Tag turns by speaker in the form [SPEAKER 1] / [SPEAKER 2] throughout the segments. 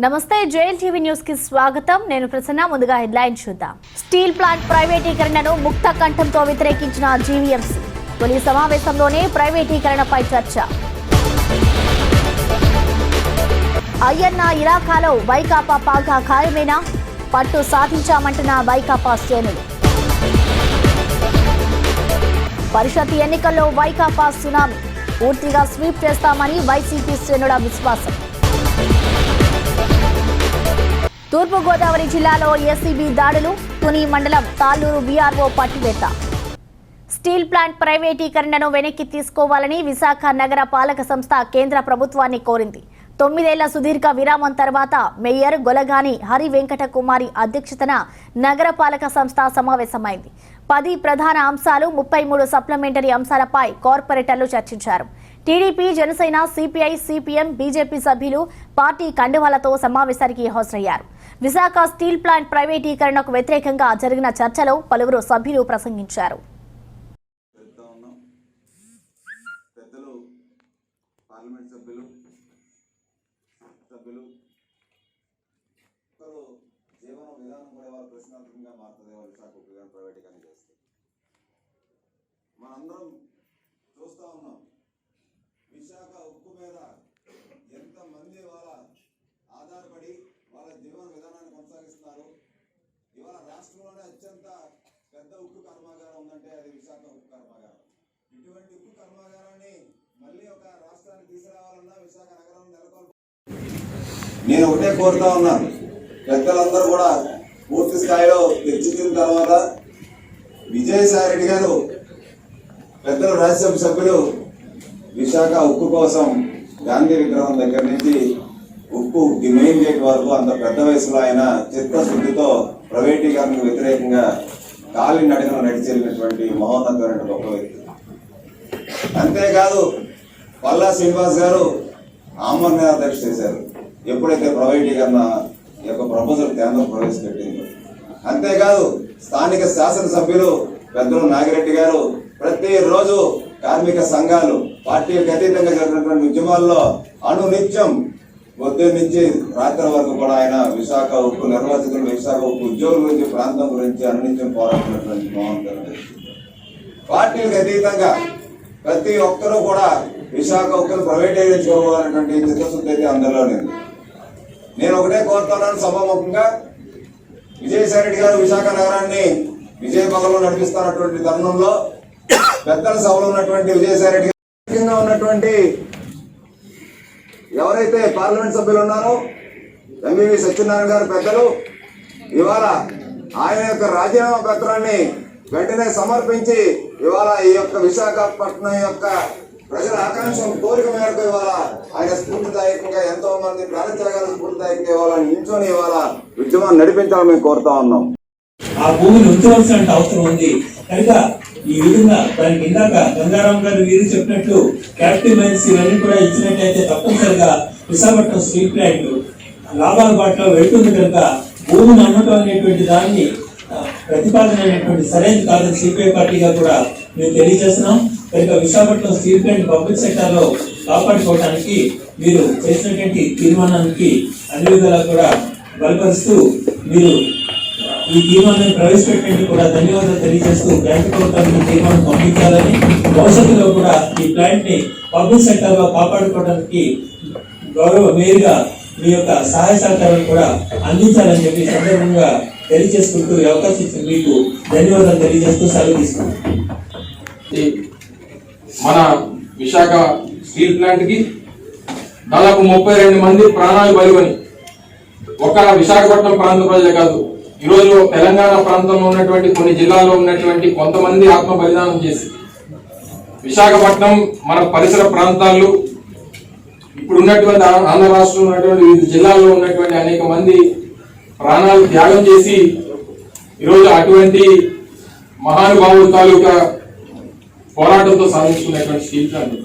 [SPEAKER 1] నమస్తే JL TV news కి స్వాగతం. నేను ప్రసన్న. ముందుగా హెడ్లైన్ చూద్దాం. స్టీల్ ప్లాంట్ ప్రైవేటీకరణను ముక్త కంఠంతో వ్యతిరేకించిన జీవీఎంసీ. తొలి సమావేశంలోనే ప్రైవేటీకరణపై చర్చ. అయ్యన్న ఇలాకాలో వైకాపా పాగా ఖాయమేనా? పట్టు సాధించామంటున్న వైకాపా శ్రేణులు. పరిషత్ ఎన్నికల్లో వైకాపా సునామీ. పూర్తిగా స్వీప్ చేస్తామని వైసీపీ శ్రేణుల విశ్వాసం. తూర్పుగోదావరి జిల్లాలో ఏసీబీ దాడులు. తుని మండలం తాళ్లూరు వీఆర్ఓ పట్టివేత. స్టీల్ ప్లాంట్ ప్రైవేటీకరణను వెనక్కి తీసుకోవాలని విశాఖ నగర పాలక సంస్థ కేంద్ర ప్రభుత్వాన్ని కోరింది. 9 ఏళ్ల సుదీర్ఘ విరామం తర్వాత మేయర్ గొలగాని హరి వెంకట కుమారి అధ్యక్షతన నగర పాలక సంస్థ సమావేశమైంది. 10 ప్రధాన అంశాలు, 33 సప్లిమెంటరీ అంశాలపై కార్పొరేటర్లు చర్చించారు. TDP, Janasena, CPI, CPM, BJP సభ్యులు పార్టీ కండువాలతో సమావేశానికి హాజరయ్యారు. విశాఖ స్టీల్ ప్లాంట్ ప్రైవేటీకరణకు వ్యతిరేకంగా జరిగిన చర్చలో పలువురు సభ్యులు ప్రసంగించారు.
[SPEAKER 2] మనందరం చూస్తా ఉన్నాం, విశాఖ ఉక్కు మీద ఎంతమంది వాళ్ళ ఆధారపడి వాళ్ళ జీవన విధానాన్ని కొనసాగిస్తున్నారు. ఇవాళ రాష్ట్రంలోనే అత్యంత పెద్ద ఉక్కు కర్మాగారం ఉందంటే అది విశాఖ ఉక్కు కర్మాగారం. ఇటువంటి ఉక్కు కర్మాగారాన్ని మళ్ళీ ఒక రాష్ట్రానికి తీసుకురావాలన్నా విశాఖ నగరం నెలకొల్ప. నేను ఒకటే కోరుతా ఉన్నాను, పెద్దలందరూ కూడా పూర్తి స్థాయిలో తెచ్చిన తర్వాత విజయసాయి రెడ్డి గారు పెద్దల రాజ్యసభ సభ్యులు విశాఖ ఉక్కు కోసం గాంధీ విగ్రహం దగ్గర నుంచి ఉక్కు మెయిన్ గేట్ వరకు అంత పెద్ద వయసులో ఆయన చిత్తశుద్ధితో ప్రైవేటీకరణకు వ్యతిరేకంగా కాలి నడికను నడిచేసినటువంటి మహోన్నతమైన గొప్ప వ్యక్తి. అంతేకాదు పల్లా శ్రీనివాస్ గారు ఆమరణ దీక్ష చేశారు ఎప్పుడైతే ప్రైవేటీకరణ యొక్క ప్రపోజల్ కేంద్రం ప్రవేశపెట్టిందో. అంతేకాదు స్థానిక శాసనసభ్యులు పెద్దలు నాగిరెడ్డి గారు ప్రతిరోజు కార్మిక సంఘాలు పార్టీలకు అతీతంగా జరిగినటువంటి ఉద్యమాల్లో అనునిత్యం ఉదయం నుంచి రాత్రి వరకు కూడా ఆయన విశాఖ ఉక్కు నిర్వాసితులు, విశాఖ ఉక్కు ఉద్యోగుల గురించి, ప్రాంతం గురించి అనునిత్యం పోరాడుతున్నటువంటి మహోన్నత పార్టీలకు అతీతంగా ప్రతి ఒక్కరూ కూడా విశాఖ ఉక్కును ప్రైవేటైజేసుకోవాలనేటువంటి చిత్తశుద్ధి అయితే అందరిలోనే. నేను ఒకటే కోరుతున్నాను, సభాముఖంగా విజయసాయి రెడ్డి గారు విశాఖ నగరాన్ని విజయపథంలో నడిపిస్తున్నటువంటి తరుణంలో పెద్దల సభలో ఉన్నటువంటి విజయసాయి రెడ్డి గారు ఉన్నటువంటి ఎవరైతే పార్లమెంట్ సభ్యులు ఉన్నారో ఎంవివి సత్యనారాయణ గారు పెద్దలు ఇవాళ ఆయన యొక్క రాజీనామా పత్రాన్ని వెంటనే సమర్పించి ఇవాళ ఈ యొక్క విశాఖపట్నం యొక్క ప్రజల ఆకాంక్ష కోరిక మేరకు ఇవాళ ఆయన స్ఫూర్తిదాయకంగా ఎంతో మంది ప్రాణత్యాగాలు స్ఫూర్తిదాయకంగా ఇవాళ నించొని ఇవాళ ఉద్యమాన్ని నడిపించాలని మేము కోరుతా ఉన్నాం.
[SPEAKER 3] ఆ భూమిని ఉంచవలసిన అవసరం ఉంది కనుక ఈ విధంగా దానికి ఇందాక గంగారాం గారు వీరు చెప్పినట్లు క్యాపిటల్ మైన్స్ ఇవన్నీ కూడా ఇచ్చినట్లయితే తప్పనిసరిగా విశాఖపట్నం స్టీల్ ప్లాంట్ లాభాల బాటలో వెళ్తుంది కనుక భూమిని అమ్మటం అనేటువంటి దాన్ని ప్రతిపాదన అనేటువంటి సరైన కాదని సిపిఐ పార్టీగా కూడా మేము తెలియజేస్తున్నాం. కనుక Visakhapatnam steel plant public sector లో కాపాడుకోవడానికి మీరు చేసినటువంటి తీర్మానానికి అన్ని విధాలా కూడా బలపరుస్తూ మీరు ఈ తీర్మానాన్ని ప్రవేశపెట్టినందుకు కూడా ధన్యవాదాలు తెలియజేస్తూ కేంద్ర ప్రభుత్వానికి తీర్మానం పంపించాలని, భవిష్యత్తులో కూడా ఈ ప్లాంట్ ని పబ్లిక్ సెక్టర్ లో కాపాడుకోవడానికి గౌరవ మేయర్గా మీ యొక్క సహాయ సహకారాలు కూడా అందించాలని చెప్పి సందర్భంగా తెలియజేసుకుంటూ ఈ అవకాశం ఇచ్చిన మీకు ధన్యవాదాలు తెలియజేస్తూ సెలవు తీసుకున్నాం.
[SPEAKER 4] మన విశాఖ స్టీల్ ప్లాంట్ కి దాదాపు 32 మంది ప్రాణాలు బలిగొని ఒక విశాఖపట్నం ప్రాంత ప్రజలే కాదు, ఈరోజు తెలంగాణ ప్రాంతంలో ఉన్నటువంటి కొన్ని జిల్లాల్లో ఉన్నటువంటి కొంతమంది ఆత్మ బలిదానం చేసి విశాఖపట్నం మన పరిసర ప్రాంతాల్లో ఇప్పుడు ఉన్నటువంటి ఆంధ్ర రాష్ట్రంలో ఉన్నటువంటి వివిధ జిల్లాల్లో ఉన్నటువంటి అనేక మంది ప్రాణాలు త్యాగం చేసి ఈరోజు అటువంటి మహానుభావుల తాలూకా పోరాటంతో సాధించుకున్నటువంటి స్టీల్ ప్లాంట్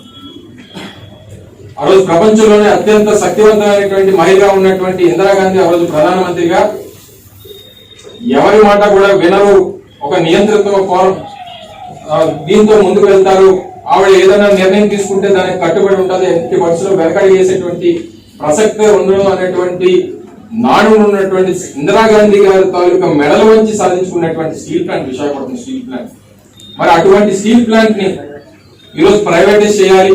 [SPEAKER 4] ఆ రోజు ప్రపంచంలోనే అత్యంత శక్తివంతమైనటువంటి మహిళగా ఉన్నటువంటి ఇందిరాగాంధీ ఆ రోజు ప్రధానమంత్రిగా ఎవరి మాట కూడా వినరు, ఒక నియంత్రిత దీంతో ముందుకు వెళ్తారు. ఆవిడ ఏదైనా నిర్ణయం తీసుకుంటే దానికి కట్టుబడి ఉంటుంది, ఎట్టి పరిస్థితుల్లో వెనకడి చేసేటువంటి ప్రసక్తే ఉండదు అనేటువంటి నాడు ఉన్నటువంటి ఇందిరాగాంధీ గారి తాలూకా మెడల వంచి సాధించుకున్నటువంటి steel plant Visakhapatnam steel plant. మరి అటువంటి స్టీల్ ప్లాంట్ ని ఈరోజు ప్రైవేటైజ్ చేయాలి,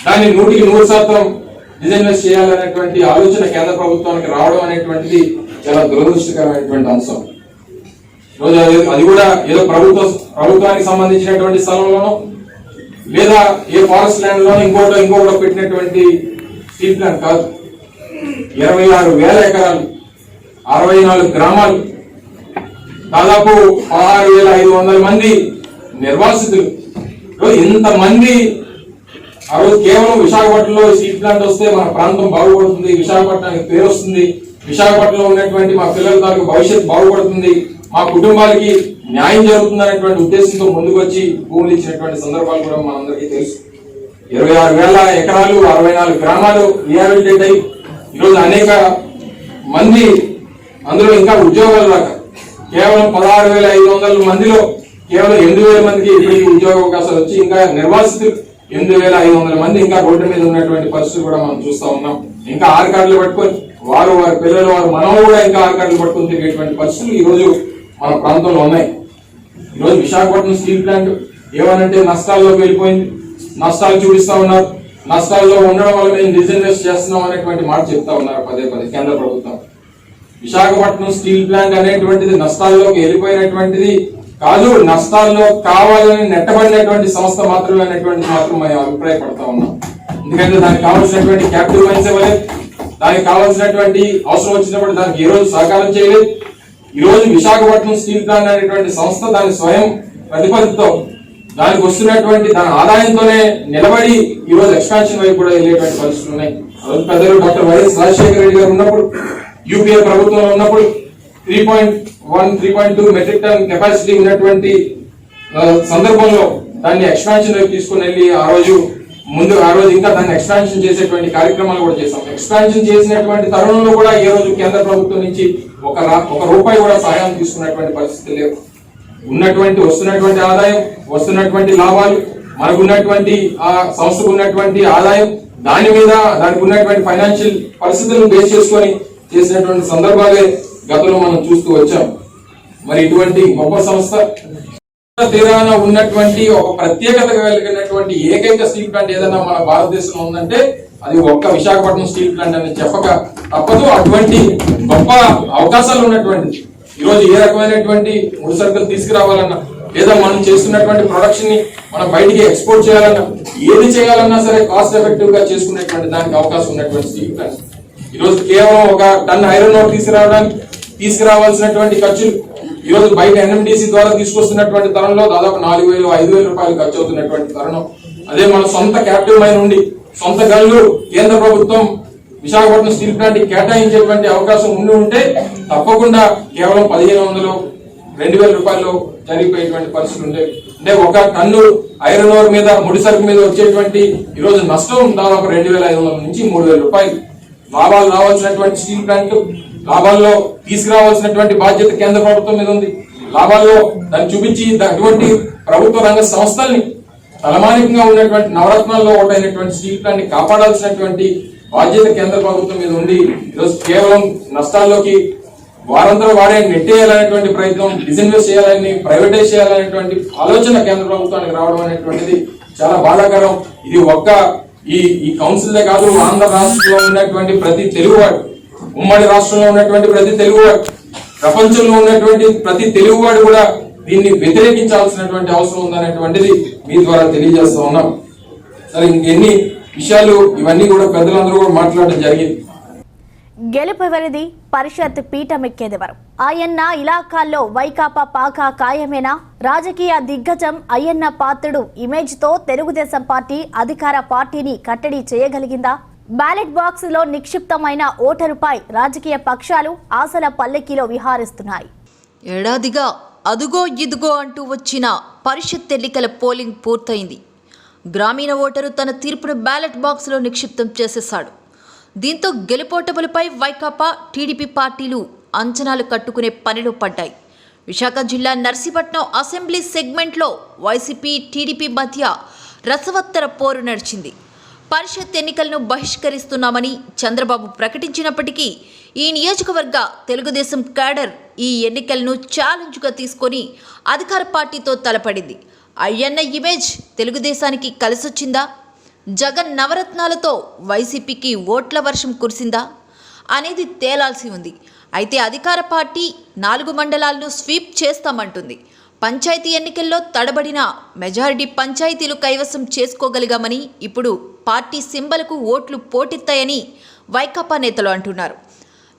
[SPEAKER 4] దాన్ని 100% డిజిన్వెస్ట్ చేయాలనేటువంటి ఆలోచన కేంద్ర ప్రభుత్వానికి రావడం అనేటువంటిది చాలా దురదృష్టకరమైనటువంటి అంశం. ఈరోజు అది కూడా ఏదో ప్రభుత్వానికి సంబంధించినటువంటి స్థలంలోనో లేదా ఏ ఫారెస్ట్ ల్యాండ్ లోనో ఇంకోటో పెట్టినటువంటి స్టీల్ ప్లాంట్ కాదు. 26,000 ఎకరాలు, 64 గ్రామాలు, దాదాపు 16,500 మంది నిర్వాసితులు. ఇంతమంది ఆ రోజు కేవలం విశాఖపట్నంలో స్టీల్ ప్లాంట్ వస్తే మన ప్రాంతం బాగుపడుతుంది, విశాఖపట్నానికి పేరు వస్తుంది, విశాఖపట్నంలో ఉన్నటువంటి మా పిల్లల తాలూకు భవిష్యత్తు బాగుపడుతుంది, మా కుటుంబాలకి న్యాయం జరుగుతుంది అనేటువంటి ఉద్దేశంతో ముందుకు వచ్చి భూములు ఇచ్చినటువంటి సందర్భాలు కూడా మనందరికీ తెలుసు. 26,000 ఎకరాలు, 64 గ్రామాలు రిహాబిలిటేట్ అయ్యి ఈరోజు అనేక మంది అందులో ఇంకా ఉద్యోగాలు రాక కేవలం 16,500 మందిలో కేవలం 8,000 మందికి ఇప్పటికీ ఉద్యోగ అవకాశాలు వచ్చి ఇంకా నిర్వాసితులు 8,500 మంది ఇంకా రోడ్డు మీద ఉన్నటువంటి పరిస్థితులు కూడా మనం చూస్తా ఉన్నాం. ఇంకా ఆర్ కార్డులు పట్టుకొని వారి పిల్లలు, వారు మనము కూడా ఇంకా ఆర్ కార్డులు పట్టుకొని తిరిగేటువంటి పరిస్థితులు ఈ రోజు మన ప్రాంతంలో ఉన్నాయి. ఈరోజు విశాఖపట్నం స్టీల్ ప్లాంట్ ఏమనంటే నష్టాల్లోకి వెళ్ళిపోయింది, నష్టాలు చూపిస్తా ఉన్నారు, నష్టాల్లో ఉండడం వల్ల మేము డిజిన్వెస్ట్ చేస్తున్నాం అనేటువంటి మాట చెప్తా ఉన్నారు పదే కేంద్ర ప్రభుత్వం. విశాఖపట్నం స్టీల్ ప్లాంట్ అనేటువంటిది నష్టాల్లోకి వెళ్ళిపోయినటువంటిది కాదు, నష్టాల్లో కావాలని నెట్టబడినటువంటి సంస్థ మాత్రమే అనేటువంటి మాత్రం మేము అభిప్రాయపడతా ఉన్నాం. ఎందుకంటే దానికి కావాల్సినటువంటి క్యాపిటల్ మైన్స్ ఇవ్వలేదు, దానికి కావాల్సినటువంటి అవసరం వచ్చినప్పుడు దానికి ఏ రోజు సహకారం చేయలేదు. ఈ రోజు విశాఖపట్నం స్టీల్ ప్లాంట్ అనేటువంటి సంస్థ దాని స్వయం ప్రతిపత్తితో దానికి వస్తున్నటువంటి దాని ఆదాయంతోనే నిలబడి ఈ రోజు ఎక్స్పాన్షన్ వైపు కూడా వెళ్ళేటువంటి పరిస్థితులు ఉన్నాయి. పెద్దలు డాక్టర్ వైఎస్ రాజశేఖర రెడ్డి గారు ఉన్నప్పుడు, యూపీఏ ప్రభుత్వంలో ఉన్నప్పుడు 3.2 మెట్రిక్ టన్ కెపాసిటీ ఉన్నటువంటి సందర్భంలో దాన్ని ఎక్స్పాన్షన్ వైపు తీసుకుని వెళ్ళి ఆ రోజు ఇంకా దాన్ని ఎక్స్పాన్షన్ చేసేటువంటి కార్యక్రమాలు కూడా చేశాం. ఎక్స్పాన్షన్ చేసినటువంటి తరుణంలో కూడా ఈ రోజు కేంద్ర ప్రభుత్వం నుంచి ఒక రూపాయి కూడా సహాయం తీసుకున్నటువంటి పరిస్థితి లేవు. వస్తున్నటువంటి ఆదాయం, వస్తున్నటువంటి లాభాలు, మనకు ఉన్నటువంటి ఆ సంస్థకు ఉన్నటువంటి ఆదాయం, దానికి ఉన్నటువంటి ఫైనాన్షియల్ పరిస్థితులను బేస్ చేసుకొని చేసినటువంటి సందర్భాలే గతంలో మనం చూస్తూ వచ్చాం. మరి ఇటువంటి గొప్ప సంస్థ తీరాన ఉన్నటువంటి ఒక ప్రత్యేకత కలిగినటువంటి ఏకైక స్టీల్ ప్లాంట్ ఏదైనా మన భారతదేశంలో ఉందంటే అది ఒక్క విశాఖపట్నం స్టీల్ ప్లాంట్ అని చెప్పక తప్పదు. అటువంటి గొప్ప అవకాశాలు ఉన్నటువంటిది. ఈరోజు ఏ రకమైనటువంటి ముడి సరుకులు తీసుకురావాలన్నా లేదా మనం చేస్తున్నటువంటి ప్రొడక్షన్ ని మనం బయటికి ఎక్స్పోర్ట్ చేయాలన్నా, ఏది చేయాలన్నా సరే కాస్ట్ ఎఫెక్టివ్ గా చేసుకునేటువంటి దానికి అవకాశం ఉన్నటువంటి స్టీల్ ప్లాంట్. ఈరోజు కేవలం ఒక టన్ ఐరన్ ఓర్ తీసుకురావాల్సినటువంటి ఖర్చులు ఈరోజు బయట ఎన్ఎండిసి ద్వారా తీసుకొస్తున్నటువంటి తరుణంలో దాదాపు 4,000-5,000 రూపాయలు ఖర్చు అవుతున్నటువంటి తరుణం. అదే మన సొంత క్యాపిటల్ మైన్ ఉండి సొంత గనులు కేంద్ర ప్రభుత్వం విశాఖపట్నం స్టీల్ ప్లాంట్ కేటాయించేటువంటి అవకాశం ఉంటే తప్పకుండా కేవలం 1,500-2,000 రూపాయలు జరిగిపోయేటువంటి పరిస్థితులు ఉండేవి. అంటే ఒక టన్ను ఐరన్ ఓర్ మీద, ముడి సరుకు మీద వచ్చేటువంటి ఈరోజు నష్టం దాదాపు 2,500 నుంచి 3,000 రూపాయలు. లాభాలు రావాల్సినటువంటి స్టీల్ ప్లాంట్ లాభాల్లో తీసుకురావాల్సినటువంటి బాధ్యత కేంద్ర ప్రభుత్వం మీద ఉంది. లాభాల్లో దాన్ని చూపించి అటువంటి ప్రభుత్వ రంగ సంస్థల్ని తలమానికంగా ఉన్నటువంటి నవరత్నాల్లో ఒకటైనటువంటి స్టీల్ ప్లాంట్ ని కాపాడాల్సినటువంటి బాధ్యత కేంద్ర ప్రభుత్వం మీద ఉంది. ఈరోజు కేవలం నష్టాల్లోకి వారందరూ వారే నెట్టేయాలనేటువంటి ప్రయత్నం, డిజిన్వెస్ట్ చేయాలని, ప్రైవేటైజ్ చేయాలనేటువంటి ఆలోచన కేంద్ర ప్రభుత్వానికి రావడం అనేటువంటిది చాలా బాధాకరం. ఇది ఒక్క ఈ కౌన్సిల్ కాదు, ఆంధ్ర రాష్ట్రంలో ఉన్నటువంటి ప్రతి తెలుగువాడు, ఉమ్మడి రాష్ట్రంలో ఉన్నటువంటి ప్రతి తెలుగువాడు, ప్రపంచంలో ఉన్నటువంటి ప్రతి తెలుగువాడు కూడా దీన్ని వ్యతిరేకించాల్సినటువంటి అవసరం ఉందనేటువంటిది మీ ద్వారా తెలియజేస్తా ఉన్నాం. సరే, ఇంకెన్ని విషయాలు ఇవన్నీ కూడా పెద్దలందరూ కూడా మాట్లాడడం జరిగింది.
[SPEAKER 1] గెలుపెవరిది, పరిషత్ పీఠమెక్కేదెవరు? అయ్యన్న ఇలాకాల్లో వైకాపా పాక ఖాయమేనా? రాజకీయ దిగ్గజం అయ్యన్న పాత్రుడు ఇమేజ్ తో తెలుగుదేశం పార్టీ అధికార పార్టీని కట్టడి చేయగలిగిందా? బ్యాలెట్ బాక్స్ లో నిక్షిప్తమైన ఓటరుపై రాజకీయ పక్షాలు ఆశల పల్లెకిలో విహారిస్తున్నాయి.
[SPEAKER 5] ఏడాదిగా అదుగో ఇదుగో అంటూ వచ్చిన పరిషత్ ఎన్నికల పోలింగ్ పూర్తయింది. గ్రామీణ ఓటరు తన తీర్పును బ్యాలెట్ బాక్స్లో నిక్షిప్తం చేసేశాడు. దీంతో గెలుపోటములపై వైకాపా, టీడీపీ పార్టీలు అంచనాలు కట్టుకునే పనిలో పడ్డాయి. విశాఖ జిల్లా నర్సీపట్నం అసెంబ్లీ సెగ్మెంట్లో వైసీపీ, టీడీపీ మధ్య రసవత్తర పోరు నడిచింది. పరిషత్ ఎన్నికలను బహిష్కరిస్తున్నామని చంద్రబాబు ప్రకటించినప్పటికీ ఈ నియోజకవర్గ తెలుగుదేశం క్యాడర్ ఈ ఎన్నికలను ఛాలెంజ్గా తీసుకొని అధికార పార్టీతో తలపడింది. అయ్యన్న ఇమేజ్ తెలుగుదేశానికి కలిసొచ్చిందా? జగన్ నవరత్నాలతో వైసీపీకి ఓట్ల వర్షం కురిసిందా అనేది తేలాల్సి ఉంది. అయితే అధికార పార్టీ 4 మండలాలను స్వీప్ చేస్తామంటుంది. పంచాయతీ ఎన్నికల్లో తడబడిన మెజారిటీ పంచాయతీలు కైవసం చేసుకోగలిగామని, ఇప్పుడు పార్టీ సింబల్కు ఓట్లు పోటెత్తాయని వైకాపా నేతలు అంటున్నారు.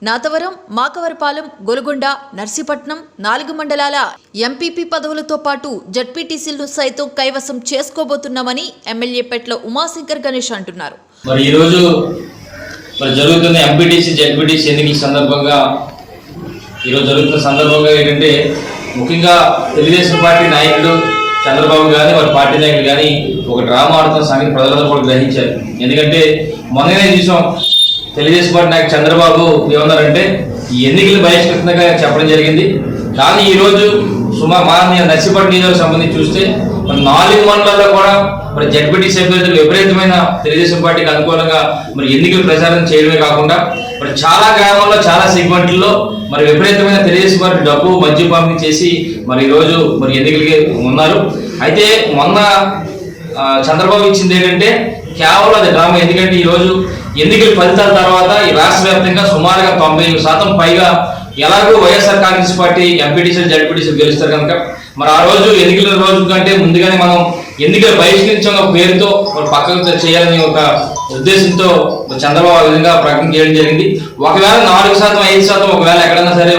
[SPEAKER 5] నాతవరం, మాకవరపాలెం, గొలుగొండ, నర్సీపట్నం 4 మండలాల ఎంపీపీ పదవులతో పాటు జడ్పీటీసీలను సైతం కైవసం చేసుకోబోతున్నామని ఎమ్మెల్యే పెట్ల ఉమాశంకర్ గణేష్ అంటున్నారు.
[SPEAKER 6] మరి ఈరోజు జరుగుతున్న ఎంపీటీసీ జడ్పీటీసీ ఎన్నికల సందర్భంగా ఏంటంటే ముఖ్యంగా తెలుగుదేశం పార్టీ నాయకులు చంద్రబాబు కానీ వారి పార్టీ నాయకులు కానీ ఒక డ్రామా ఆడుతున్న సంగతి ప్రజలందరూ కూడా గ్రహించారు. ఎందుకంటే మొన్ననే చూసాం, తెలుగుదేశం పార్టీ నాయకులు చంద్రబాబు ఏమన్నారంటే ఈ ఎన్నికలు బహిష్కృతంగా చెప్పడం జరిగింది. కానీ ఈరోజు మా నర్సీపట్నం నియోజకవర్గం సంబంధించి చూస్తే మరి 4 మండలాల్లో కూడా మరి జడ్పీటీసీ అభ్యర్థులు విపరీతమైన తెలుగుదేశం పార్టీకి అనుకూలంగా మరి ఎన్నికలు ప్రచారం చేయడమే కాకుండా మరి చాలా గ్రామాల్లో చాలా సెగ్మెంట్లలో మరి విపరీతమైన తెలుగుదేశం పార్టీ డబ్బు మద్యం పంపిణీ చేసి మరి ఈరోజు మరి ఎన్నికలకి ఉన్నారు. అయితే మొన్న చంద్రబాబు ఇచ్చింది ఏంటంటే కేవలం అది డ్రామా. ఎందుకంటే ఈరోజు ఎన్నికల ఫలితాల తర్వాత ఈ రాష్ట్ర వ్యాప్తంగా సుమారుగా 90% పైగా ఎలాగో వైఎస్ఆర్ కాంగ్రెస్ పార్టీ ఎంపీటీసీలు జడ్పీటీసీలు గెలుస్తారు కనుక మరి ఆ రోజు ఎన్నికల రోజు కంటే ముందుగానే మనం ఎన్నికలు బహిష్కరించిన పేరుతో పక్కకు చేయాలని ఒక ఉద్దేశంతో చంద్రబాబు ఆ విధంగా ప్రకటన చేయడం జరిగింది. ఒకవేళ 4%, 5% ఒకవేళ ఎక్కడన్నా సరే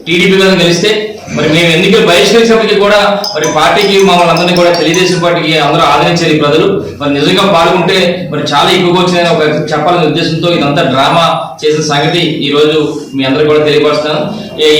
[SPEAKER 6] టీడీపీ మీద గెలిస్తే మరి మేము ఎన్నికలు బహిష్కరించినప్పటికీ కూడా మరి పార్టీకి మమ్మల్ని అందరినీ కూడా తెలుగుదేశం పార్టీకి అందరూ ఆదరించారు. ఈ ప్రజలు మరి నిజంగా పాల్గొంటే మరి చాలా ఎక్కువగా వచ్చిన ఒక చెప్పాలనే ఉద్దేశంతో ఇదంతా డ్రామా చేసిన సంగతి ఈ రోజు మీ అందరూ కూడా తెలియపరుస్తున్నాను.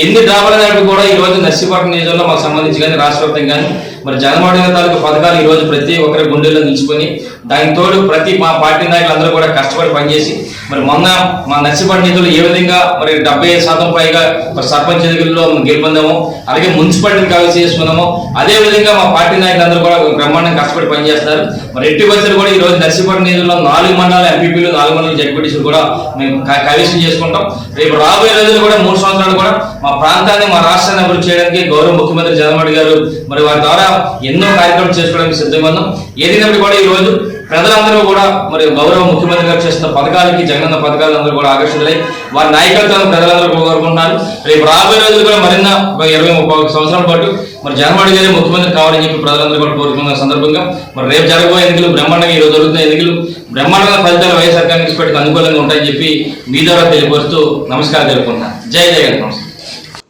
[SPEAKER 6] ఎన్ని డ్రామాలు అనేవి కూడా ఈ రోజు నర్సీపట్నం నియోజకవర్గంలో మాకు సంబంధించి కానీ రాష్ట్ర వ్యాప్తంగా కానీ మరి జగన్మోహన్ రెడ్డి తాలూకు పథకాలు ఈ రోజు ప్రతి ఒక్కరి గుండెల్లో నిలిచిపోయి దానికి తోడు ప్రతి మా పార్టీ నాయకులు అందరూ కూడా కష్టపడి పనిచేసి మరి మొన్న మా నర్సీపట్నం నిధులు ఏ విధంగా మరి 70% పైగా మరి సర్పంచ్ ఎన్నికల్లో గెలుపొందాము, అలాగే మున్సిపాలిటీని కలిసి చేసుకున్నాము. అదే విధంగా మా పార్టీ నాయకులు అందరూ కూడా బ్రహ్మాండంగా కష్టపడి పనిచేస్తారు. మరి ఎట్టి పరిస్థితులు కూడా ఈ రోజు నర్సీపట్నం నిధుల్లో 4 మండలాల ఎంపీపీలు 4 మండల జడ్పీటీసీలు కూడా మేము కైవసం చేసుకుంటాం. రేపు రాబోయే రోజులు కూడా 3 సంవత్సరాలు కూడా మా ప్రాంతాన్ని మా రాష్ట్రాన్ని అభివృద్ధి చేయడానికి గౌరవ ముఖ్యమంత్రి జగన్మోహన్ రెడ్డి గారు మరి వారి ద్వారా ఎన్నో కార్యక్రమాలు చేసుకోవడానికి సిద్ధంగా ఉన్నాం. ఏదైనప్పుడు కూడా ఈ రోజు ప్రజలందరూ కూడా మరి గౌరవ ముఖ్యమంత్రి గారు చేస్తున్న పథకాలకి జగనన్న పథకాలందరూ కూడా ఆకర్షితులై వారి నాయకత్వాన్ని ప్రజలందరూ కోరుకుంటున్నారు. రేపు రాబోయే రోజులు కూడా మరిన్న 20-30 సంవత్సరాల పాటు మరి జగన్మోహన్ రెడ్డి గారు ముఖ్యమంత్రి కావాలని చెప్పి ప్రజలందరూ కూడా కోరుకున్న సందర్భంగా మరి రేపు జరగబోయే ఎన్నికలు బ్రహ్మాండంగా ఈ రోజు జరుగుతున్న ఎన్నికలు బ్రహ్మాండమైన ఫలితాలు వైఎస్ఆర్ కాంగ్రెస్ పార్టీకి అనుకూలంగా ఉంటాయని చెప్పి మీ ద్వారా తెలియపరుస్తూ నమస్కారం తెలుపుకుంటున్నాను. జై జగన్.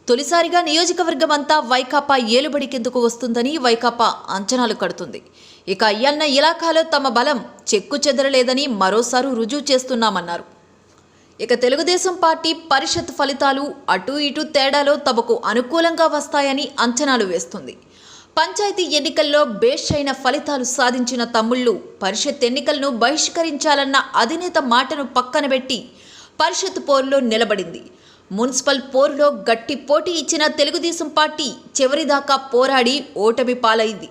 [SPEAKER 5] తొలిసారిగా నియోజకవర్గం అంతా వైకాపా ఏలుబడికెందుకు వస్తుందని వైకాపా అంచనాలు కడుతుంది. ఇక అయ్యన్న ఇలాకాలో తమ బలం చెక్కు చెదరలేదని మరోసారి రుజువు చేస్తున్నామన్నారు. ఇక తెలుగుదేశం పార్టీ పరిషత్ ఫలితాలు అటు ఇటు తేడాలో తమకు అనుకూలంగా వస్తాయని అంచనాలు వేస్తుంది. పంచాయతీ ఎన్నికల్లో బేష్ అయిన ఫలితాలు సాధించిన తమ్ముళ్లు పరిషత్ ఎన్నికలను బహిష్కరించాలన్న అధినేత మాటను పక్కన పెట్టి పరిషత్ పోరులో నిలబడింది. మున్సిపల్ పోరులో గట్టి పోటీ ఇచ్చిన తెలుగుదేశం పార్టీ చివరిదాకా పోరాడి ఓటమి పాలైంది.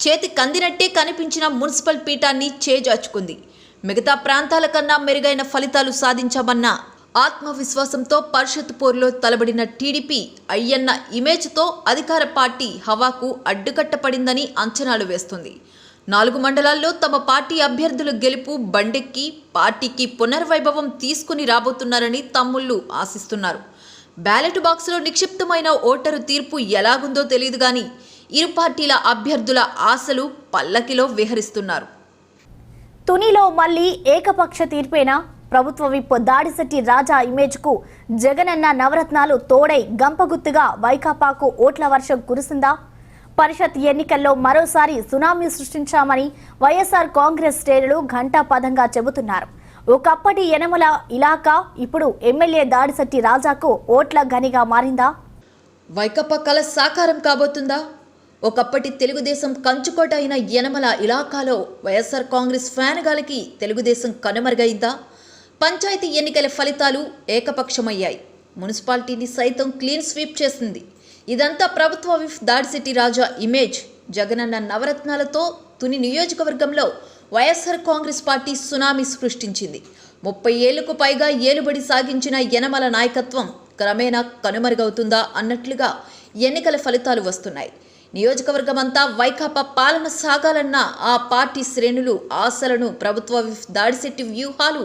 [SPEAKER 5] చేతి కందినట్టే కనిపించిన మున్సిపల్ పీఠాన్ని చేజార్చుకుంది. మిగతా ప్రాంతాల కన్నా మెరుగైన ఫలితాలు సాధించామన్న ఆత్మవిశ్వాసంతో పరిషత్ పోరులో తలబడిన టీడీపీ అయ్యన్న ఇమేజ్తో అధికార పార్టీ హవాకు అడ్డుకట్టపడిందని అంచనాలు వేస్తుంది. 4 మండలాల్లో తమ పార్టీ అభ్యర్థుల గెలుపు బండెక్కి పార్టీకి పునర్వైభవం తీసుకుని రాబోతున్నారని తమ్ముళ్లు ఆశిస్తున్నారు. బ్యాలెట్ బాక్సులో నిక్షిప్తమైన ఓటరు తీర్పు ఎలాగుందో తెలియదు కానీ ఇరు పార్టీల అభ్యర్థుల ఆశలు పల్లకిలో విహరిస్తున్నారు.
[SPEAKER 1] తునిలో మళ్లీ ఏకపక్ష తీర్పేనా? ప్రభుత్వ విప్ దాడిశెట్టి రాజా ఇమేజ్కు జగనన్న నవరత్నాలు తోడై గంపగుత్తుగా వైకాపాకు ఓట్ల వర్షం కురిసిందా? పరిషత్ ఎన్నికల్లో మరోసారి సునామీ సృష్టించామని వైఎస్ఆర్ కాంగ్రెస్ శ్రేణులు ఘంటాపథంగా చెబుతున్నారు. ఒకప్పటి యనమల ఇలాకా ఇప్పుడు ఎమ్మెల్యే దాడిశెట్టి రాజాకు ఓట్ల గనిగా మారిందా?
[SPEAKER 5] వైకాపా కల సాకారం కాబోతుందా? ఒకప్పటి తెలుగుదేశం కంచుకోట అయిన యనమల ఇలాకాలో వైఎస్ఆర్ కాంగ్రెస్ ఫ్యాన్గాలికి తెలుగుదేశం కనుమరుగైందా? పంచాయతీ ఎన్నికల ఫలితాలు ఏకపక్షమయ్యాయి. మున్సిపాలిటీని సైతం క్లీన్ స్వీప్ చేసింది. ఇదంతా ప్రభుత్వ విప్ దాడిశెట్టి రాజా ఇమేజ్ జగనన్న నవరత్నాలతో తుని నియోజకవర్గంలో వైఎస్ఆర్ కాంగ్రెస్ పార్టీ సునామీ సృష్టించింది. 30 ఏళ్లకు పైగా ఏలుబడి సాగించిన యనమల నాయకత్వం క్రమేణా కనుమరుగవుతుందా అన్నట్లుగా ఎన్నికల ఫలితాలు వస్తున్నాయి. నియోజకవర్గమంతా వైకాపా పాలన సాగాలన్న ఆ పార్టీ శ్రేణులు ఆశలను ప్రభుత్వ దాడిశెట్టి వ్యూహాలు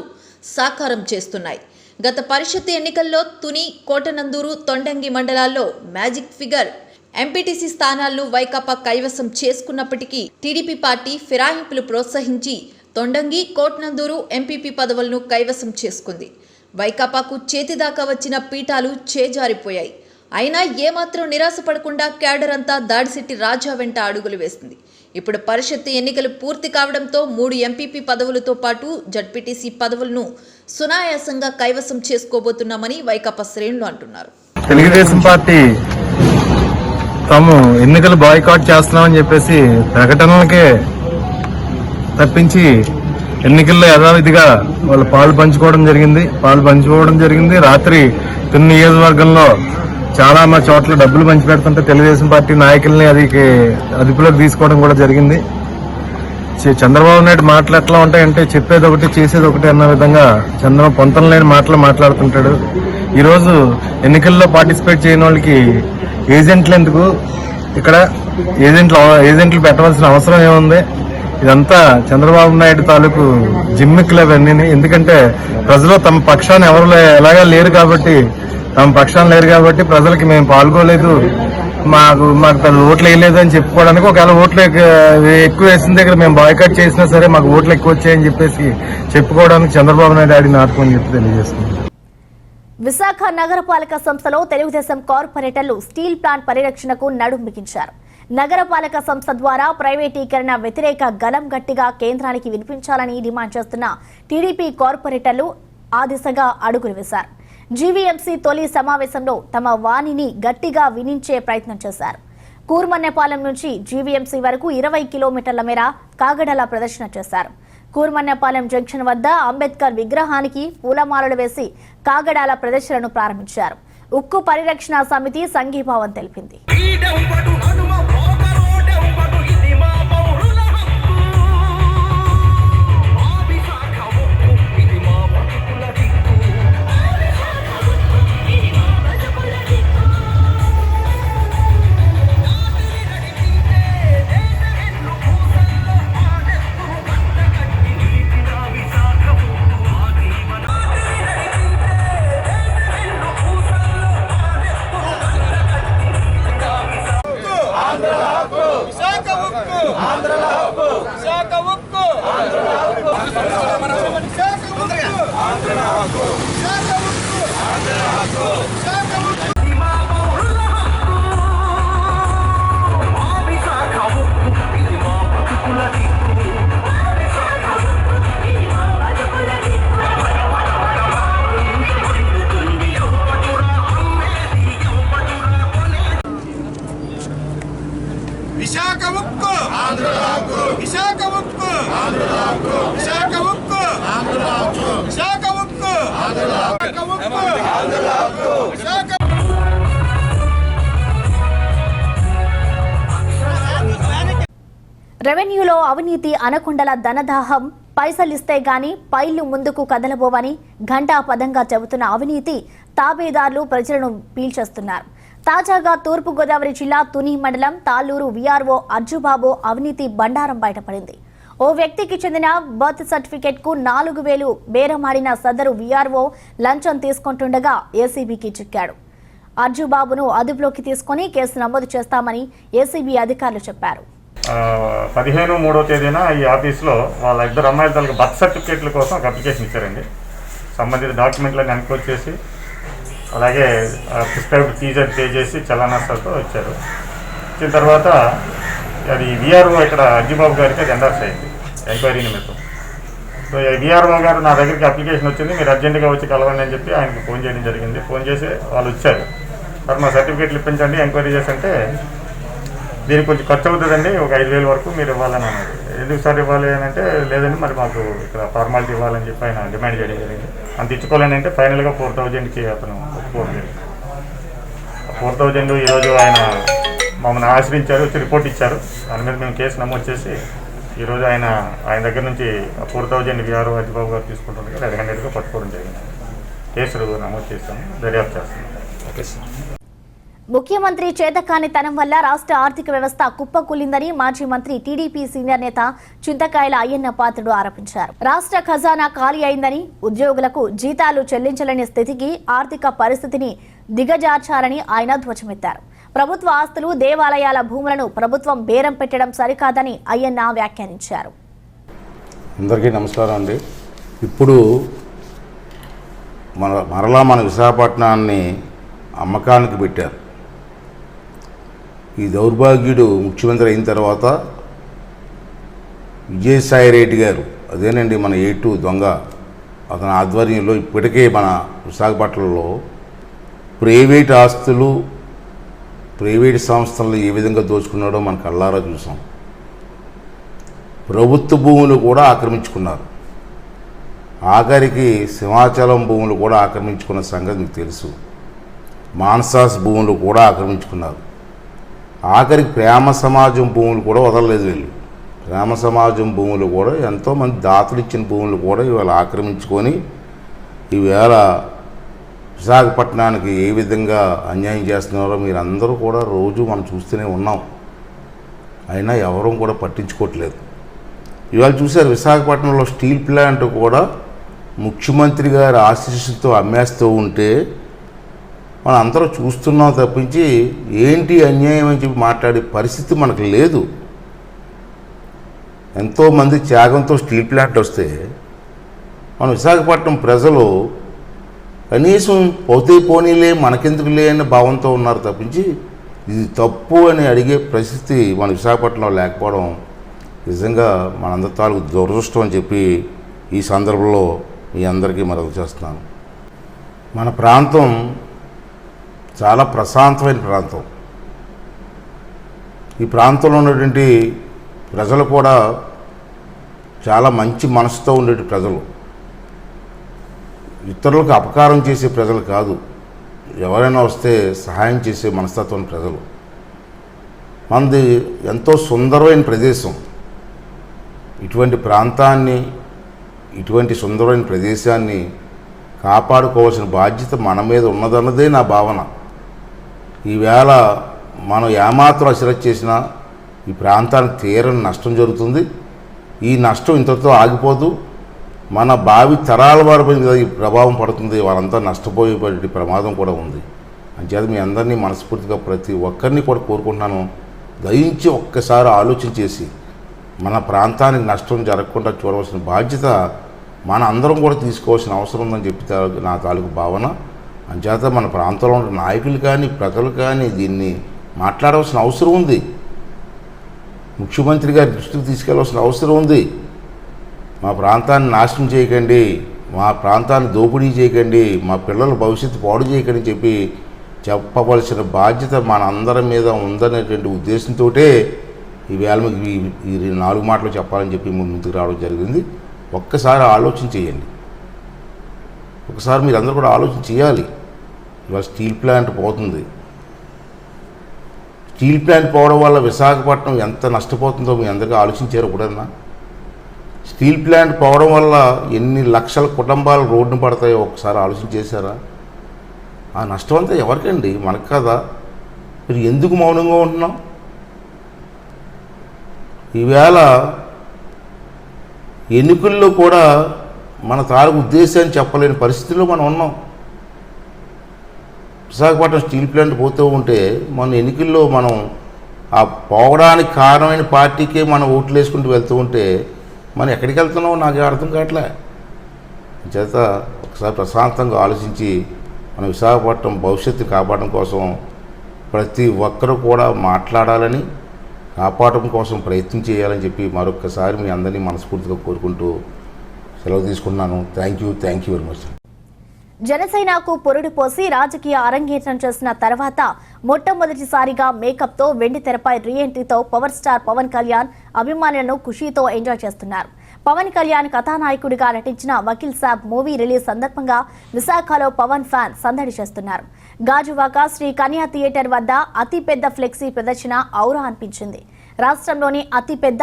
[SPEAKER 5] సాకారం చేస్తున్నాయి. గత పరిషత్ ఎన్నికల్లో తుని, కోటనందూరు, తొండంగి మండలాల్లో మ్యాజిక్ ఫిగర్ ఎంపీటీసీ స్థానాలను వైకాపా కైవసం చేసుకున్నప్పటికీ టీడీపీ పార్టీ ఫిరాయింపులు ప్రోత్సహించి తొండంగి, కోటనందూరు ఎంపీపీ పదవులను కైవసం చేసుకుంది. వైకాపాకు చేతిదాకా వచ్చిన పీఠాలు చేజారిపోయాయి. అయినా ఏమాత్రం నిరాశపడకుండా క్యాడర్ అంతా దాడిశెట్టి రాజా వెంట అడుగులు వేసింది. ఇప్పుడు పరిషత్ ఎన్నికలు పూర్తి కావడంతో 3 ఎంపీపీ పదవులతో పాటు జడ్పీటీసీ పదవులను సునాయాసంగా కైవసం చేసుకోబోతున్నామని వైకాపా శ్రేణులు అంటున్నారు.
[SPEAKER 7] తెలుగుదేశం పార్టీ తాము ఎన్నికలు బాయ్కాట్ చేస్తున్నామని చెప్పేసి ప్రకటనలకే తప్పించి ఎన్నికల్లో యథావిధిగా వాళ్ళు పాలు పంచుకోవడం జరిగింది. రాత్రి తుని నియోజకవర్గంలో చాలా చోట్ల డబ్బులు పంచిపెడుతుంటే తెలుగుదేశం పార్టీ నాయకుల్ని అదుపులోకి తీసుకోవడం కూడా జరిగింది. చంద్రబాబు నాయుడు మాటలు ఎట్లా ఉంటాయంటే చెప్పేది ఒకటి చేసేది ఒకటి అన్న విధంగా చంద్రబాబు పొంతం లేని మాటలు మాట్లాడుతుంటాడు. ఈరోజు ఎన్నికల్లో పార్టిసిపేట్ చేయని వాళ్ళకి ఏజెంట్లు ఎందుకు? ఇక్కడ ఏజెంట్లు పెట్టవలసిన అవసరం ఏముంది? ఇదంతా చంద్రబాబు నాయుడు తాలూకు జిమ్మిక్లు అవన్నీ. ఎందుకంటే ప్రజలు తమ పక్షాన్ని ఎవరు ఎలాగా లేరు కాబట్టి ప్రజలకి మేము పాల్గొలేదు, మాకు ఓట్లు వేయలేదు అని చెప్పుకోవడానికి, ఒకవేళ ఓట్లు ఎక్కువ వేసిన దగ్గర మేము బాయ్కాట్ చేసినా సరే మాకు ఓట్లు ఎక్కువ వచ్చాయని చెప్పేసి చెప్పుకోవడానికి చంద్రబాబు నాయుడు ఆడిన నాటకం అని చెప్పి తెలియజేస్తున్నాం.
[SPEAKER 1] విశాఖ నగరపాలక సంస్థలో తెలుగుదేశం కార్పొరేటర్లు స్టీల్ ప్లాంట్ పరిరక్షణకు నడుం బిగించారు. నగరపాలక సంస్థ ద్వారా ప్రైవేటీకరణ వ్యతిరేక గలం గట్టిగా కేంద్రానికి వినిపించాలని డిమాండ్ చేస్తున్న టీడీపీ కార్పొరేటర్లు ఆ దిశగా అడుగులు వేశారు. జీవీఎంసీ తొలి సమావేశంలో తమ వాణిని గట్టిగా వినించే ప్రయత్నం చేశారు. కూర్మన్నెపాలెం నుంచి జీవీఎంసీ వరకు 20 కిలోమీటర్ల మేర కాగడాల ప్రదర్శన చేశారు. కూర్మన్నెపాలెం జంక్షన్ వద్ద అంబేద్కర్ విగ్రహానికి పూలమాలలు వేసి కాగడాల ప్రదర్శనను ప్రారంభించారు. ఉక్కు పరిరక్షణ సమితి సంఘీభావం తెలిపింది. రెవెన్యూలో అవినీతి అనకొండల ధనదాహం, పైసలిస్తే గాని పైళ్లు ముందుకు కదలబోవని ఘంటాపదంగా చెబుతున్న అవినీతి తాబేదారులు ప్రజలను పీల్చేస్తున్నారు. తాజాగా తూర్పుగోదావరి జిల్లా తుని మండలం తాళ్లూరు వీఆర్ఓ అర్జుబాబు అవినీతి బండారం బయటపడింది. ఓ వ్యక్తికి చెందిన బర్త్ సర్టిఫికెట్ కు 4,000 బేరమాడిన సదరు వీఆర్ఓ లంచం తీసుకుంటుండగా ఏసీబీకి చిక్కాడు. అర్జుబాబును అదుపులోకి తీసుకుని కేసు నమోదు చేస్తామని ఏసీబీ అధికారులు చెప్పారు.
[SPEAKER 8] 15/3వ తేదీన ఈ ఆఫీస్లో వాళ్ళ 2 అమ్మాయిల తల్లికి బర్త్ సర్టిఫికేట్ల కోసం ఒక అప్లికేషన్ ఇచ్చారండి. సంబంధిత డాక్యుమెంట్లను ఎన్క్వైరీ చేసి అలాగే ప్రిస్క్రైబ్డ్ ఫీజు పే చేసి చలానాలతో ఇచ్చారు. ఇచ్చిన తర్వాత అది వీఆర్ఓ ఇక్కడ అర్జుబాబు గారికి అది ఎండార్స్ అయింది ఎంక్వైరీ నిమిత్తం. సో వీఆర్ఓ గారు నా దగ్గరికి అప్లికేషన్ వచ్చింది, మీరు అర్జెంటుగా వచ్చి కలవండి అని చెప్పి ఆయనకి ఫోన్ చేయడం జరిగింది. ఫోన్ చేసి వాళ్ళు వచ్చారు. సార్ మా సర్టిఫికేట్లు ఇప్పించండి ఎంక్వైరీ చేసి అంటే దీనికి కొంచెం ఖర్చు అవుతుందండి, ఒక 5,000 వరకు మీరు ఇవ్వాలని అన్నారు. ఎందుకు సార్ ఇవ్వాలి అని అంటే లేదండి మరి మాకు ఇక్కడ ఫార్మాలిటీ ఇవ్వాలని చెప్పి ఆయన డిమాండ్ చేయడం జరిగింది. అంత ఇచ్చుకోవాలని అంటే ఫైనల్గా 4,000కి అతను ఒప్పుకోవడం జరిగింది. 4,000 ఈరోజు ఆయన మమ్మల్ని ఆశ్రయించారు, వచ్చి రిపోర్ట్ ఇచ్చారు. దాని మీద మేము కేసు నమోదు చేసి ఈరోజు ఆయన దగ్గర నుంచి 4,000 విఆర్ఓ అజిబాబు గారు తీసుకుంటుండగా రెడ్ హ్యాండెడ్గా పట్టుకోవడం జరిగింది. కేసులు నమోదు చేస్తాము, దర్యాప్తు చేస్తున్నాం.
[SPEAKER 6] Okay sir.
[SPEAKER 1] ముఖ్యమంత్రి చేతకానితనం వల్ల రాష్ట్ర ఆర్థిక వ్యవస్థ కుప్పకూలిందని మాజీ మంత్రి టీడీపీ సీనియర్ నేత చింతకాయల అయ్యన్న పాత్రుడు ఆరోపించారు. రాష్ట్ర ఖజానా ఖాళీ అయిందని, ఉద్యోగులకు జీతాలు చెల్లించలేని స్థితికి ఆర్థిక పరిస్థితిని దిగజార్చారని ఆయన ధ్వజమెత్తారు. ప్రభుత్వ ఆస్తులు, దేవాలయాల భూములను ప్రభుత్వం బేరం పెట్టడం సరికాదని అయ్యన్న వ్యాఖ్యానించారు.
[SPEAKER 9] అందరికీ నమస్కారం అండి. ఇప్పుడు మరలా మన విశాఖపట్నాన్ని అమ్మకానికి పెట్టారు. ఈ దౌర్భాగ్యుడు ముఖ్యమంత్రి అయిన తర్వాత విజయసాయి రెడ్డి గారు, అదేనండి మన A2 దొంగ, అతని ఆధ్వర్యంలో ఇప్పటికే మన విశాఖపట్నంలో ప్రైవేట్ ఆస్తులు, ప్రైవేట్ సంస్థలను ఏ విధంగా దోచుకున్నాడో మన కళ్ళారా చూసాం. ప్రభుత్వ భూములు కూడా ఆక్రమించుకున్నారు. ఆఖరికి సింహాచలం భూములు కూడా ఆక్రమించుకున్న సంగతి మీకు తెలుసు. మాన్సాస్ భూములు కూడా ఆక్రమించుకున్నారు. ఆఖరికి ప్రేమ సమాజం భూములు కూడా వదలలేదు వీళ్ళు. ప్రేమ సమాజం భూములు కూడా ఎంతోమంది దాతలు ఇచ్చిన భూములు కూడా ఇవాళ ఆక్రమించుకొని ఈవేళ విశాఖపట్నానికి ఏ విధంగా అన్యాయం చేస్తున్నారో మీరందరూ కూడా రోజు మనం చూస్తూనే ఉన్నాం. అయినా ఎవరూ కూడా పట్టించుకోవట్లేదు. ఇవాళ చూశారు విశాఖపట్నంలో స్టీల్ ప్లాంట్ కూడా ముఖ్యమంత్రి గారి ఆశీస్సులతో అమ్మేస్తూ ఉంటే మనం అందరూ చూస్తున్నాం తప్పించి ఏంటి అన్యాయం అని చెప్పి మాట్లాడే పరిస్థితి మనకు లేదు. ఎంతోమంది త్యాగంతో స్టీల్ ప్లాంట్ వస్తే మన విశాఖపట్నం ప్రజలు కనీసం పోతే పోనీలే మనకెందుకులే అనే భావంతో ఉన్నారు తప్పించి ఇది తప్పు అని అడిగే పరిస్థితి మన విశాఖపట్నంలో లేకపోవడం నిజంగా మనందరి తాలూకు దురదృష్టం అని చెప్పి ఈ సందర్భంలో మీ అందరికీ మనవి చేస్తున్నాను. మన ప్రాంతం చాలా ప్రశాంతమైన ప్రాంతం. ఈ ప్రాంతంలో ఉన్నటువంటి ప్రజలు కూడా చాలా మంచి మనసుతో ఉండే ప్రజలు, ఇతరులకు అపకారం చేసే ప్రజలు కాదు, ఎవరైనా వస్తే సహాయం చేసే మనస్తత్వం ప్రజలు. మనది ఎంతో సుందరమైన ప్రదేశం. ఇటువంటి ప్రాంతాన్ని, ఇటువంటి సుందరమైన ప్రదేశాన్ని కాపాడుకోవాల్సిన బాధ్యత మన మీద ఉన్నదన్నదే నా భావన. ఈవేళ మనం ఏమాత్రం అశ్రద్ధ చేసినా ఈ ప్రాంతానికి తీరని నష్టం జరుగుతుంది. ఈ నష్టం ఇంతటితో ఆగిపోదు. మన భావి తరాల వారిపై మీద ఈ ప్రభావం పడుతుంది. వాళ్ళంతా నష్టపోయే ప్రమాదం కూడా ఉంది. అంచేత మీ అందరినీ మనస్ఫూర్తిగా ప్రతి ఒక్కరిని కూడా కోరుకుంటున్నాను, దయించి ఒక్కసారి ఆలోచన చేసి మన ప్రాంతానికి నష్టం జరగకుండా చూడవలసిన బాధ్యత మన అందరం కూడా తీసుకోవాల్సిన అవసరం ఉందని చెప్పి నా తాలూకు భావన. అంచేత మన ప్రాంతంలో ఉన్న నాయకులు కానీ ప్రజలు కానీ దీన్ని మాట్లాడవలసిన అవసరం ఉంది. ముఖ్యమంత్రి గారి దృష్టికి తీసుకెళ్లవలసిన అవసరం ఉంది. మా ప్రాంతాన్ని నాశనం చేయకండి, మా ప్రాంతాన్ని దోపిడీ చేయకండి, మా పిల్లల భవిష్యత్తు పాడు చేయకండి చెప్పి చెప్పవలసిన బాధ్యత మన అందరి మీద ఉందనేటువంటి ఉద్దేశంతో ఈవేళ మీకు ఈ 4 మాటలు చెప్పాలని చెప్పి ముందుకు రావడం జరిగింది. ఒక్కసారి ఆలోచన చేయండి. ఒకసారి మీరు అందరూ కూడా ఆలోచన చేయాలి. ఇవాళ స్టీల్ ప్లాంట్ పోతుంది. స్టీల్ ప్లాంట్ పోవడం వల్ల విశాఖపట్నం ఎంత నష్టపోతుందో మీ అందరికీ ఆలోచించారు ఎప్పుడన్నా? స్టీల్ ప్లాంట్ పోవడం వల్ల ఎన్ని లక్షల కుటుంబాలు రోడ్డున పడతాయో ఒకసారి ఆలోచన చేశారా? ఆ నష్టం అంతా ఎవరికండి? మనకు కదా. మీరు ఎందుకు మౌనంగా ఉంటున్నాం? ఈవేళ ఎన్నికల్లో కూడా మన తాలూకు ఉద్దేశాన్ని చెప్పలేని పరిస్థితుల్లో మనం ఉన్నాం. విశాఖపట్నం స్టీల్ ప్లాంట్ పోతూ ఉంటే మన ఎన్నికల్లో మనం ఆ పోవడానికి కారణమైన పార్టీకే మనం ఓట్లు వేసుకుంటూ వెళ్తూ ఉంటే మనం ఎక్కడికి వెళ్తున్నామో నాకు అర్థం కావట్లే. చేత ఒకసారి ప్రశాంతంగా ఆలోచించి మన విశాఖపట్నం భవిష్యత్తు కాపాడడం కోసం ప్రతి ఒక్కరూ కూడా మాట్లాడాలని, కాపాడడం కోసం ప్రయత్నం చేయాలని చెప్పి మరొక్కసారి మీ అందరినీ మనస్ఫూర్తిగా కోరుకుంటూ సెలవు తీసుకున్నాను. Thank you very much.
[SPEAKER 1] జనసేనకు పొరుడు పోసి రాజకీయ అరంగేట్రం చేసిన తర్వాత మొట్టమొదటిసారిగా మేకప్తో వెండి తెరపై రీ ఎంట్రీతో పవర్ స్టార్ పవన్ కళ్యాణ్ అభిమానులను ఖుషీతో ఎంజాయ్ చేస్తున్నారు. పవన్ కళ్యాణ్ కథానాయకుడిగా నటించిన వకీల్ సాబ్ మూవీ రిలీజ్ సందర్భంగా విశాఖలో పవన్ ఫ్యాన్ సందడి చేస్తున్నారు. గాజువాక శ్రీ కన్యా థియేటర్ వద్ద అతిపెద్ద ఫ్లెక్సీ ప్రదర్శన ఔరా అనిపించింది. రాష్ట్రంలోని అతిపెద్ద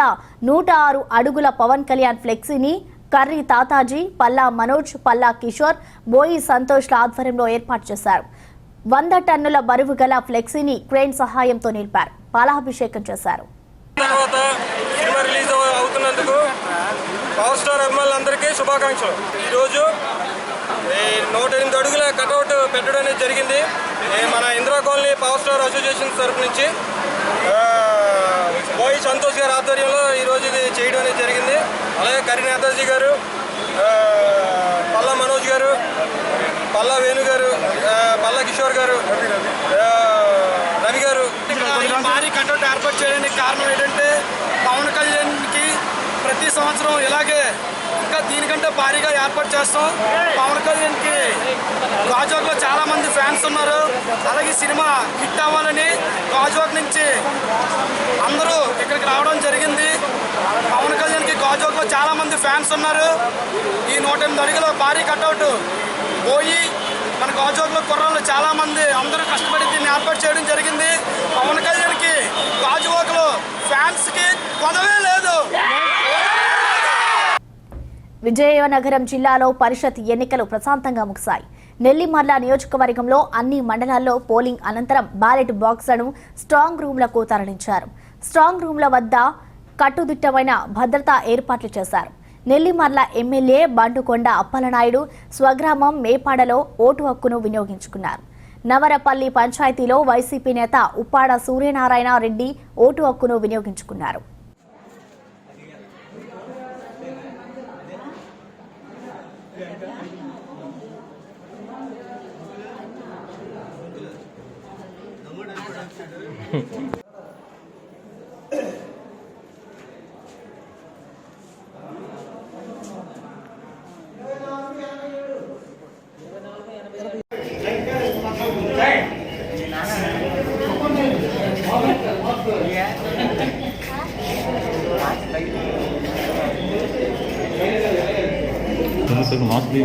[SPEAKER 1] 106 అడుగుల పవన్ కళ్యాణ్ ఫ్లెక్సీని కర్రీ తాతాజీ, పల్లా మనోజ్, పల్లా కిషోర్, బోయి సంతోష్ల ఆధ్వర్యంలో ఏర్పాటు చేశారు. 100 టన్నుల బరువు గల ఫ్లెక్సీని క్రేన్ సహాయంతో నిలిపారు. పాలాభిషేకం చేశారు.
[SPEAKER 10] సినిమా రిలీజ్ అవుతున్నందుకు పవర్ స్టార్ అభిమానులందరికీ శుభాకాంక్షలు. ఈరోజు 108 అడుగుల కటౌట్ పెట్టడం అనేది జరిగింది. మన Indira colony power star association తరఫు నుంచి బోయి సంతోష్ గారి ఆధ్వర్యంలో ఈరోజు ఇది చేయడం అనేది జరిగింది. అలాగే కర్రీ నేతాజీ గారు, పల్లా మనోజ్ గారు, పల్లా వేణు గారు, పల్లా కిషోర్ గారు, రవి గారు భారీ కటౌట్ ఏర్పాటు చేయడానికి కారణం ఏంటంటే పవన్ కళ్యాణ్కి ప్రతి సంవత్సరం ఇలాగే ఇంకా దీనికంటే భారీగా ఏర్పాటు చేస్తాం. పవన్ కళ్యాణ్కి గాజువాకలో చాలా మంది ఫ్యాన్స్ ఉన్నారు. అలాగే సినిమా హిట్ అవ్వాలని గాజువాక నుంచి అందరూ ఇక్కడికి రావడం జరిగింది. పవన్ కళ్యాణ్కి గాజువాకలో చాలా మంది ఫ్యాన్స్ ఉన్నారు. ఈ 108 అడుగుల భారీ కటౌట్ పోయి మన గాజువాకలో కుర్రాళ్ళు చాలా మంది అందరూ కష్టపడి దీన్ని ఏర్పాటు చేయడం జరిగింది. పవన్ కళ్యాణ్కి గాజువాకలో ఫ్యాన్స్కి కొదవే లేదు.
[SPEAKER 1] విజయనగరం జిల్లాలో పరిషత్ ఎన్నికలు ప్రశాంతంగా ముగిశాయి. నెల్లిమర్ల నియోజకవర్గంలో అన్ని మండలాల్లో పోలింగ్ అనంతరం బ్యాలెట్ బాక్స్లను స్ట్రాంగ్ రూమ్లకు తరలించారు. స్ట్రాంగ్ రూమ్ల వద్ద కట్టుదిట్టమైన భద్రతా ఏర్పాట్లు చేశారు. నెల్లిమర్ల ఎమ్మెల్యే బండుకొండ అప్పలనాయుడు స్వగ్రామం మేపాడలో ఓటు హక్కును వినియోగించుకున్నారు. నవరపల్లి పంచాయతీలో వైసీపీ నేత ఉప్పాడ సూర్యనారాయణ రెడ్డి ఓటు హక్కును వినియోగించుకున్నారు.
[SPEAKER 7] मास्क भी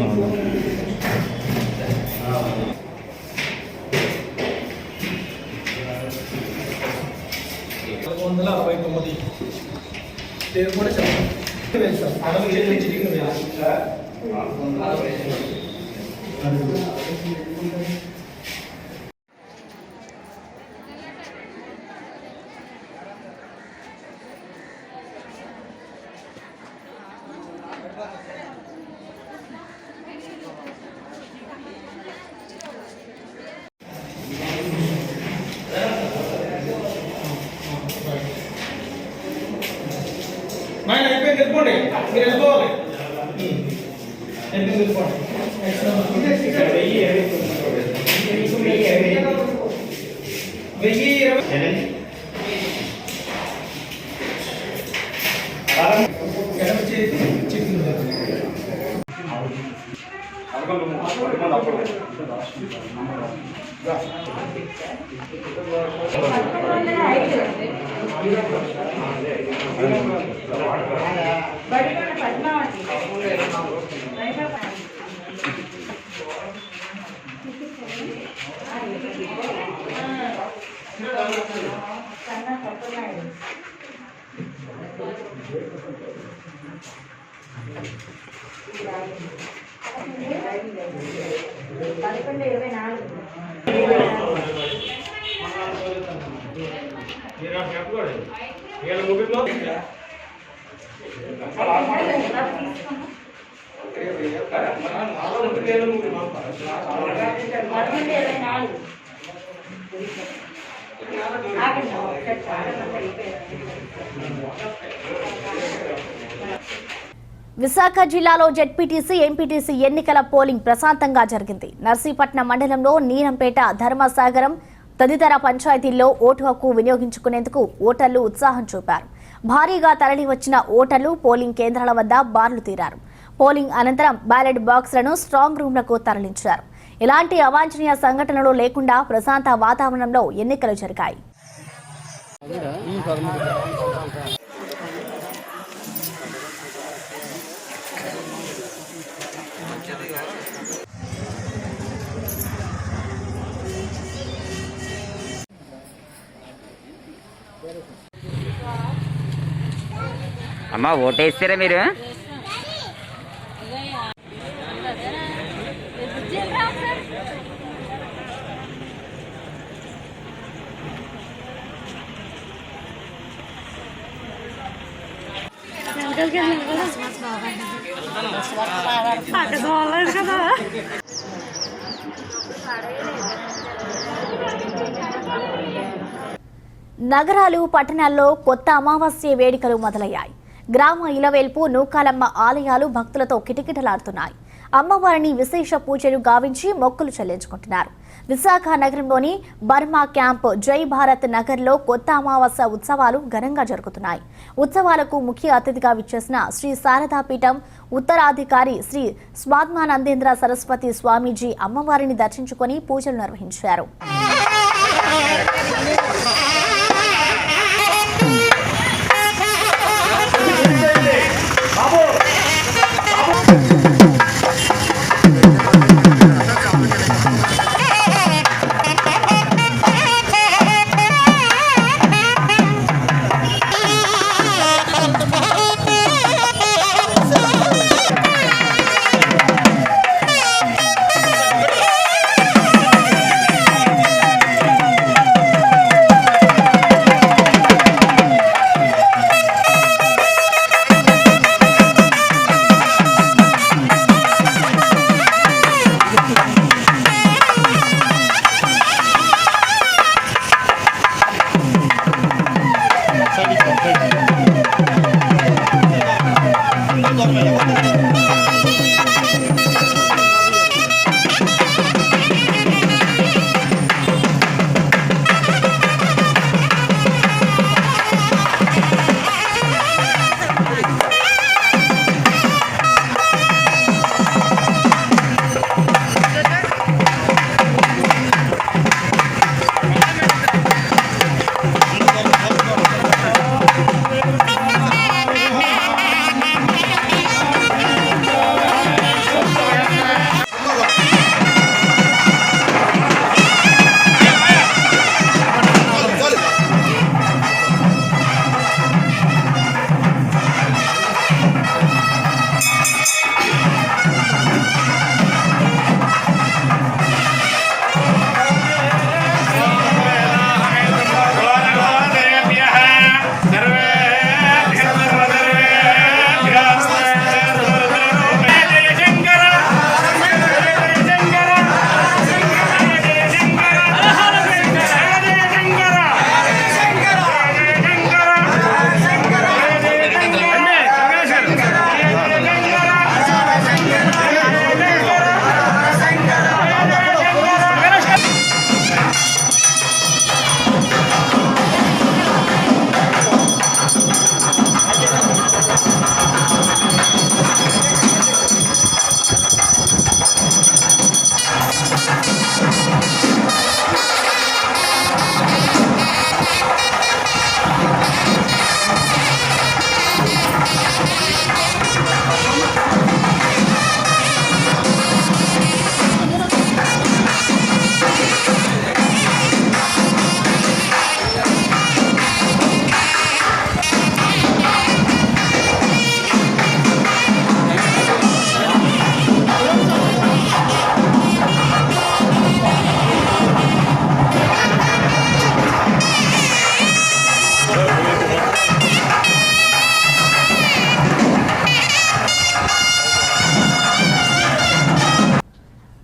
[SPEAKER 7] విశాఖ జిల్లాలో జెడ్పీటీసీ, ఎంపీటీసీ ఎన్నికల పోలింగ్ ప్రశాంతంగా జరిగింది. నర్సీపట్నం మండలంలో నీరంపేట, ధర్మసాగరం తదితర పంచాయతీల్లో ఓటు హక్కు వినియోగించుకునేందుకు ఓటర్లు ఉత్సాహం చూపారు. భారీగా తరలి వచ్చిన ఓటర్లు పోలింగ్ కేంద్రాల వద్ద బార్లు తీరారు. పోలింగ్ అనంతరం బ్యాలెట్ బాక్స్లను స్ట్రాంగ్ రూమ్లకు తరలించారు. ఎలాంటి అవాంఛనీయ సంఘటనలు లేకుండా ప్రశాంత వాతావరణంలో ఎన్నికలు జరిగాయి.
[SPEAKER 11] అమ్మా ఓటేస్తారా మీరు?
[SPEAKER 1] నగరాలు పట్టణాల్లో కొత్త అమావాస్య వేడుకలు మొదలయ్యాయి. గ్రామ ఇలవేల్పు నూకాలమ్మ ఆలయాలు భక్తులతో కిటకిటలాడుతున్నాయి. అమ్మవారిని విశేష పూజలు గావించి మొక్కులు చెల్లించుకుంటున్నారు. విశాఖ నగరంలోని బర్మా క్యాంప్ జై భారత్ నగర్లో కొత్త అమావాస్య ఉత్సవాలు ఘనంగా జరుగుతున్నాయి. ఉత్సవాలకు ముఖ్య అతిథిగా విచ్చేసిన శ్రీ శారదాపీఠం ఉత్తరాధికారి శ్రీ స్వాత్మానందేంద్ర సరస్వతి స్వామీజీ అమ్మవారిని దర్శించుకొని పూజలు నిర్వహించారు.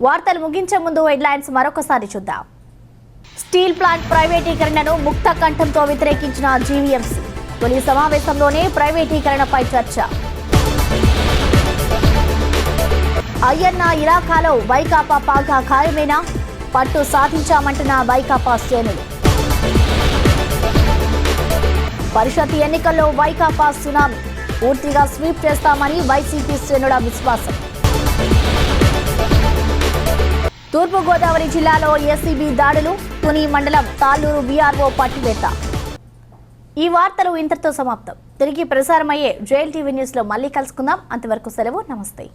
[SPEAKER 1] వార్తలు ముగించే ముందు హెడ్లైన్స్ మరొకసారి చూద్దాం. స్టీల్ ప్లాంట్ ప్రైవేటీకరణను ముక్త కంఠంతో వ్యతిరేకించిన జీవీఎంసీ. తొలి సమావేశంలోనే ప్రైవేటీకరణపై చర్చ. అయ్యన్న ఇలాకాలో వైకాపా పాగా ఖాయమేనా? పట్టు సాధించామంటున్న వైకాపా శ్రేణులు. పరిషత్ ఎన్నికల్లో వైకాపా సునామీ. పూర్తిగా స్వీప్ చేస్తామని వైసీపీ శ్రేణుల విశ్వాసం. తూర్పుగోదావరి జిల్లాలో ఏసీబీ దాడులు. తుని మండలం తాళ్లూరు వీఆర్ఓ పట్టివేత. ఈ వార్తలు ఇంతటితో సమాప్తం. తిరిగి ప్రసారమయ్యే జైల్ టీవీ న్యూస్ లో మళ్ళీ కలుసుకుందాం. అంతవరకు సెలవు. నమస్తే.